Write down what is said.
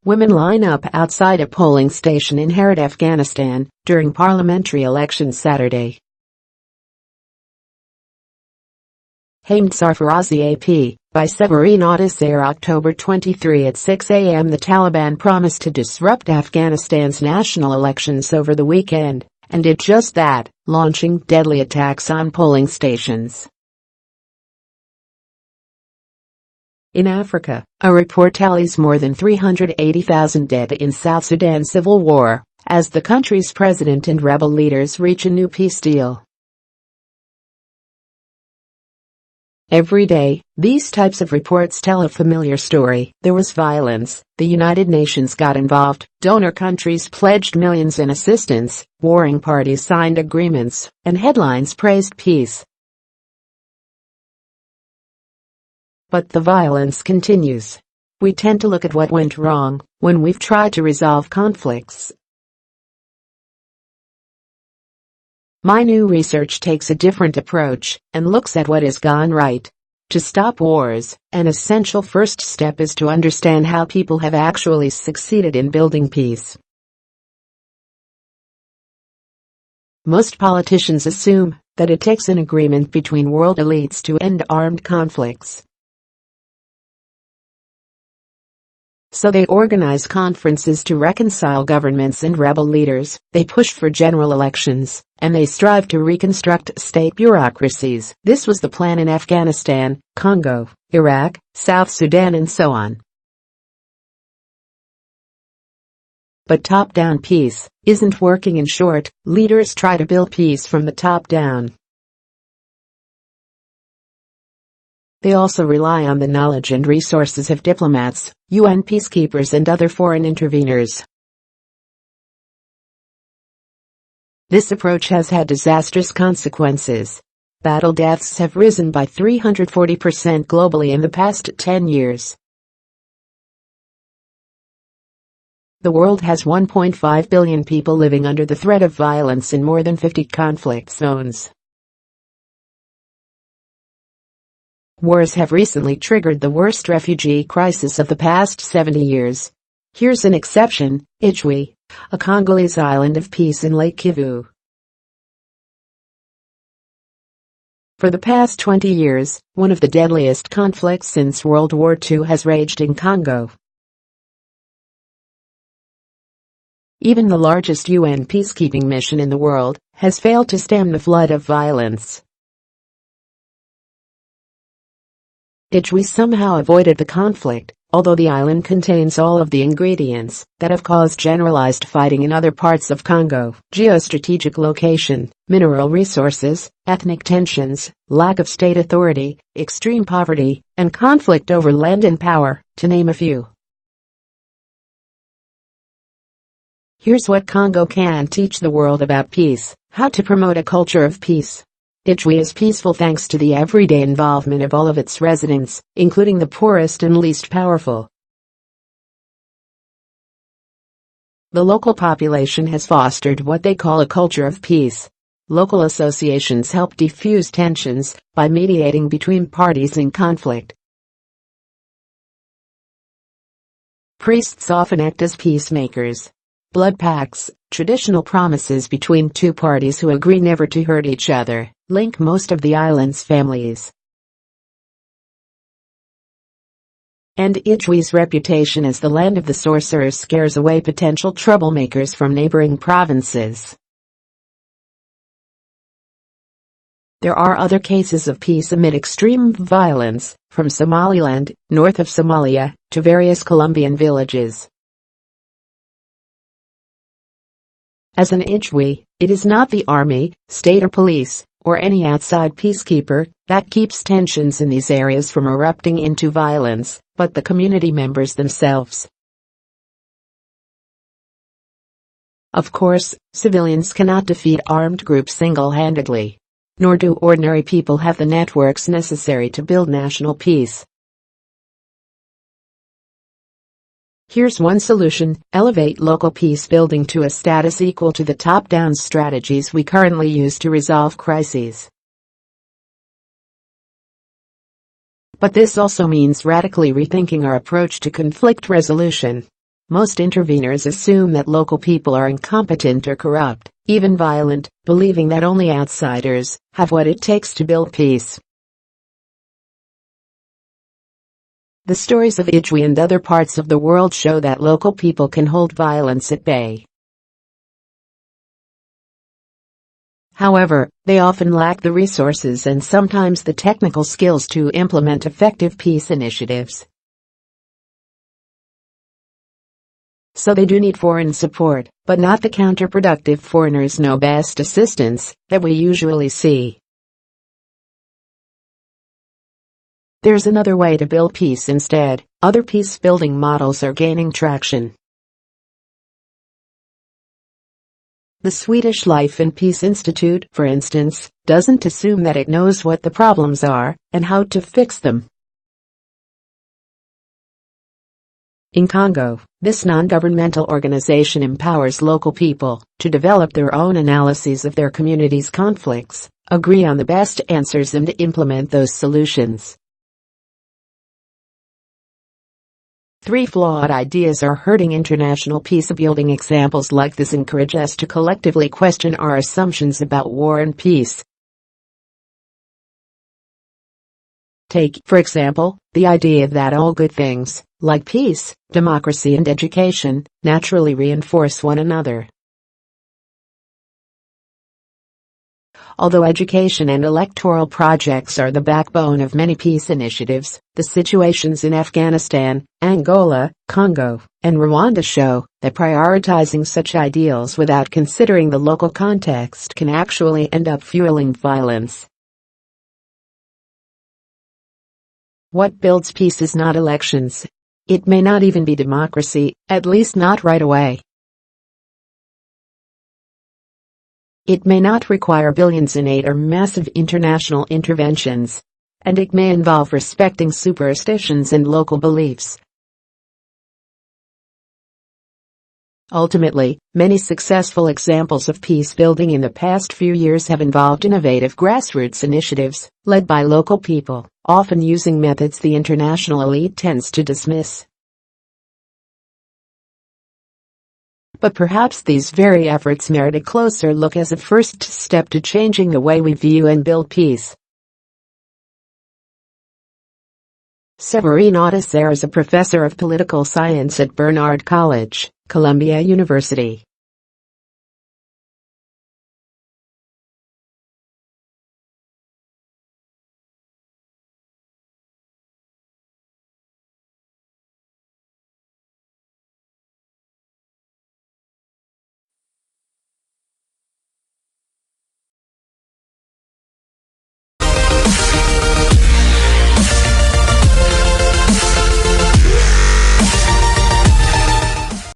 Women line up outside a polling station in Herat, Afghanistan, during parliamentary elections Saturday. AM Sarfarazi AP, by Séverine Autesserre October 23 at 6 a.m. The Taliban promised to disrupt Afghanistan's national elections over the weekend, and did just that, launching deadly attacks on polling stations. In Africa, a report tallies more than 380,000 dead in South Sudan civil war, as the country's president and rebel leaders reach a new peace deal. Every day, these types of reports tell a familiar story. There was violence, the United Nations got involved, donor countries pledged millions in assistance, warring parties signed agreements, and headlines praised peace. But the violence continues. We tend to look at what went wrong when we've tried to resolve conflicts. My new research takes a different approach and looks at what has gone right. To stop wars, an essential first step is to understand how people have actually succeeded in building peace. Most politicians assume that it takes an agreement between world elites to end armed conflicts. So they organize conferences to reconcile governments and rebel leaders, they push for general elections, and they strive to reconstruct state bureaucracies. This was the plan in Afghanistan, Congo, Iraq, South Sudan and so on. But top-down peace isn't working. In short, leaders try to build peace from the top down. They also rely on the knowledge and resources of diplomats, UN peacekeepers and other foreign interveners. This approach has had disastrous consequences. Battle deaths have risen by 340% globally in the past 10 years. The world has 1.5 billion people living under the threat of violence in more than 50 conflict zones. Wars have recently triggered the worst refugee crisis of the past 70 years. Here's an exception: Idjwi, a Congolese island of peace in Lake Kivu. For the past 20 years, one of the deadliest conflicts since World War II has raged in Congo. Even the largest UN peacekeeping mission in the world has failed to stem the flood of violence. Idjwi somehow avoided the conflict, although the island contains all of the ingredients that have caused generalized fighting in other parts of Congo: geostrategic location, mineral resources, ethnic tensions, lack of state authority, extreme poverty, and conflict over land and power, to name a few. Here's what Congo can teach the world about peace: how to promote a culture of peace. Idjwi is peaceful thanks to the everyday involvement of all of its residents, including the poorest and least powerful. The local population has fostered what they call a culture of peace. Local associations help defuse tensions by mediating between parties in conflict. Priests often act as peacemakers. Blood pacts, traditional promises between two parties who agree never to hurt each other, link most of the island's families. And Idjwi's reputation as the land of the sorcerers scares away potential troublemakers from neighboring provinces. There are other cases of peace amid extreme violence, from Somaliland, north of Somalia, to various Colombian villages. As an Idjwi, it is not the army, state or police, or any outside peacekeeper that keeps tensions in these areas from erupting into violence, but the community members themselves. Of course, civilians cannot defeat armed groups single-handedly, nor do ordinary people have the networks necessary to build national peace. Here's one solution: elevate local peace building to a status equal to the top-down strategies we currently use to resolve crises. But this also means radically rethinking our approach to conflict resolution. Most interveners assume that local people are incompetent or corrupt, even violent, believing that only outsiders have what it takes to build peace. The stories of Idjwi and other parts of the world show that local people can hold violence at bay. However, they often lack the resources and sometimes the technical skills to implement effective peace initiatives. So they do need foreign support, but not the counterproductive foreigners know best assistance that we usually see. There's another way to build peace instead. Other peace-building models are gaining traction. The Swedish Life and Peace Institute, for instance, doesn't assume that it knows what the problems are and how to fix them. In Congo, this non-governmental organization empowers local people to develop their own analyses of their community's conflicts, agree on the best answers and implement those solutions. Three flawed ideas are hurting international peacebuilding. Examples like this encourage us to collectively question our assumptions about war and peace. Take, for example, the idea that all good things, like peace, democracy and education, naturally reinforce one another. Although education and electoral projects are the backbone of many peace initiatives, the situations in Afghanistan, Angola, Congo, and Rwanda show that prioritizing such ideals without considering the local context can actually end up fueling violence. What builds peace is not elections. It may not even be democracy, at least not right away. It may not require billions in aid or massive international interventions. And it may involve respecting superstitions and local beliefs. Ultimately, many successful examples of peace building in the past few years have involved innovative grassroots initiatives, led by local people, often using methods the international elite tends to dismiss. But perhaps these very efforts merit a closer look as a first step to changing the way we view and build peace. Séverine Autesserre is a professor of political science at Barnard College, Columbia University.